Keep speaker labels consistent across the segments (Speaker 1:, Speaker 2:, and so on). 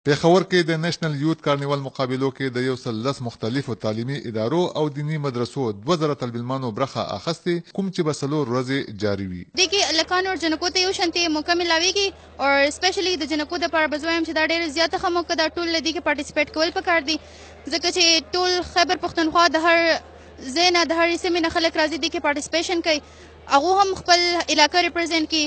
Speaker 1: پېښور کې د نېشنل یوت کارنیوال مقابلو کې د 110 مختلفو تعلیمي ادارو او دینی مدرسو 2000 طالبانو برخه اخیستې کوم چې به 4 ورځې جاری وي.
Speaker 2: د کې لکانو او جنکو ته یو شانتي موقع ملاويږي او سپیشلی د جنکو د لپاره بزوایم چې دا ډېر زیاته ښه موقع ده. ټول لدی کې پارټیسپیټ کول پکار دي ځکه چې ټول خیبر پښتونخوا د هر ځای نه د هر سیمې نه خلک راځي دي کې پارټیسپیشن کوي. هغه هم خپل علاقه ریپرزینټ کوي،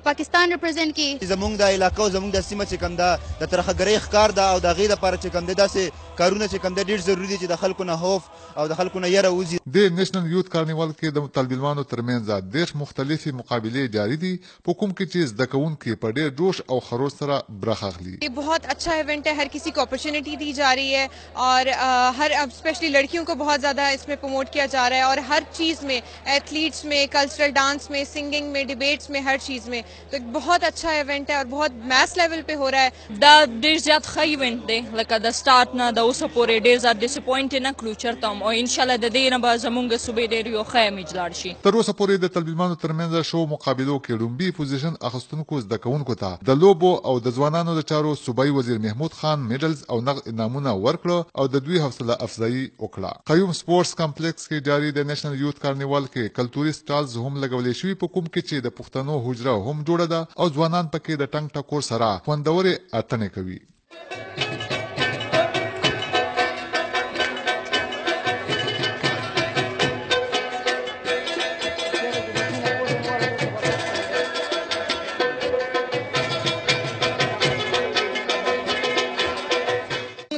Speaker 2: پاکستان ریپرزینټ کی.
Speaker 3: زمونږ د علاقو زمونږ د سیمه چې کوم ده د ترخګرۍ ښکار ده او د هغې دپاره چې کوم دی داسې کارونه چې کوم دی ډېر ضروري دي چې د خلکو نه خوف او د خلکو نه یره وځي.
Speaker 1: د نېشنل یوت کارنیوال کې د طالبانو ترمنځ 10 مختلفې مقابلې جاری دي په کوم کې چې زده کوونکي په ډېر جوش او خروش سره برخه اخلي.
Speaker 4: ये बहुत अच्छा इवेंट है, हर किसी को अपॉर्चुनिटी दी जा रही है और हर स्पेशली लड़कियों को बहुत ज़्यादा इसमें प्रमोट किया जा रहा है और हर चीज़ में एथलीट्स में, कल्चरल डांस में, सिंगिंग में, डिबेट्स में, हर चीज़ में. तो एक बहुत अच्छा इवेंट है और बहुत मैस लेवल पे हो रहा है.
Speaker 5: دا ډیر زیات ښه ایونټ دی لکه د سٹارټ نه د اوسه پورې ډیر زیات ډیسپوینټ نه کړو چېرته هم او انشاءالله د دې نه به زموږ صوبې ډېر یو ښه امیج لاړ شي.
Speaker 1: تر اوسه پورې د طالبانو ترمنځ شو مقابلو کې لومبي پوزیشن اخیستونکو زده کوونکو ته د لوبو او د ځوانانو د چارو صوبایي وزیر محمود خان میډلز او نقد انعامونه ورکړه او د دوی حوصله افزایی وکړه. قیوم سپورتس کمپلیکس کې جاری د نېشنل یوت کارنیوال کې کلتوري سټالز هم لګولې شوي په کوم کې چې د پښتنو حجره هم جوړه ده او ځوانان پکې د ټنګ ټکور سره خوندورې اتنې کوي.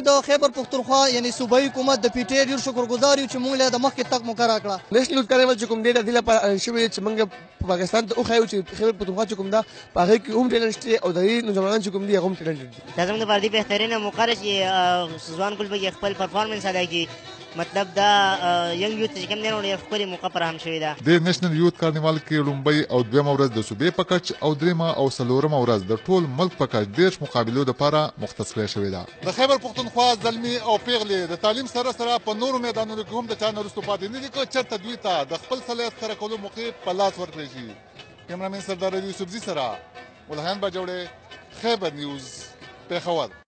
Speaker 6: د خیبر پښتونخوا یعنی صوبایي حکومت د پی ټی ډېر شکرګزار یو چې موږ له د مخکې تګ مو کرا کړه.
Speaker 7: نېشنل یوت کارنیوال چې کوم دی د دې لپاره شوی چې موږ پاکستان ته وښایو چې خیبر پښتونخوا چې کوم ده په هغې کې هم ټیلنټ شته او د هغې نوجوانان چې کوم دي هغه هم ټیلنټډ دي.
Speaker 8: دا زموږ لپاره ډېر بهترینه موقع ده چې ځوان ګل پکې خپل پرفارمنس ادا کړي. مطلب دا ینګ یوت چې کوم دی نو ډېر ښکلې موقع فراهم شوې ده.
Speaker 1: د نېشنل یوت کارنیوال کې لومبۍ او دویمه ورځ د صوبې په کچ او درېیمه او څلورمه ورځ د ټول ملک په کچ 10 مقابلو دپاره مختص کړی شوې ده. د خیبر پښتونخوا زلمي او پیغلې د تعلیم سره سره په نورو میدانونو کې هم د چا نه وروسته پاتې نه دي که چېرته دوی ته د خپل صلاحیت ښکاره کولو موقع په لاس ورکړی شي. کیمرامین سردار یوسفزي سره ولهیان باجوړی، خیبر نیوز، پېښور.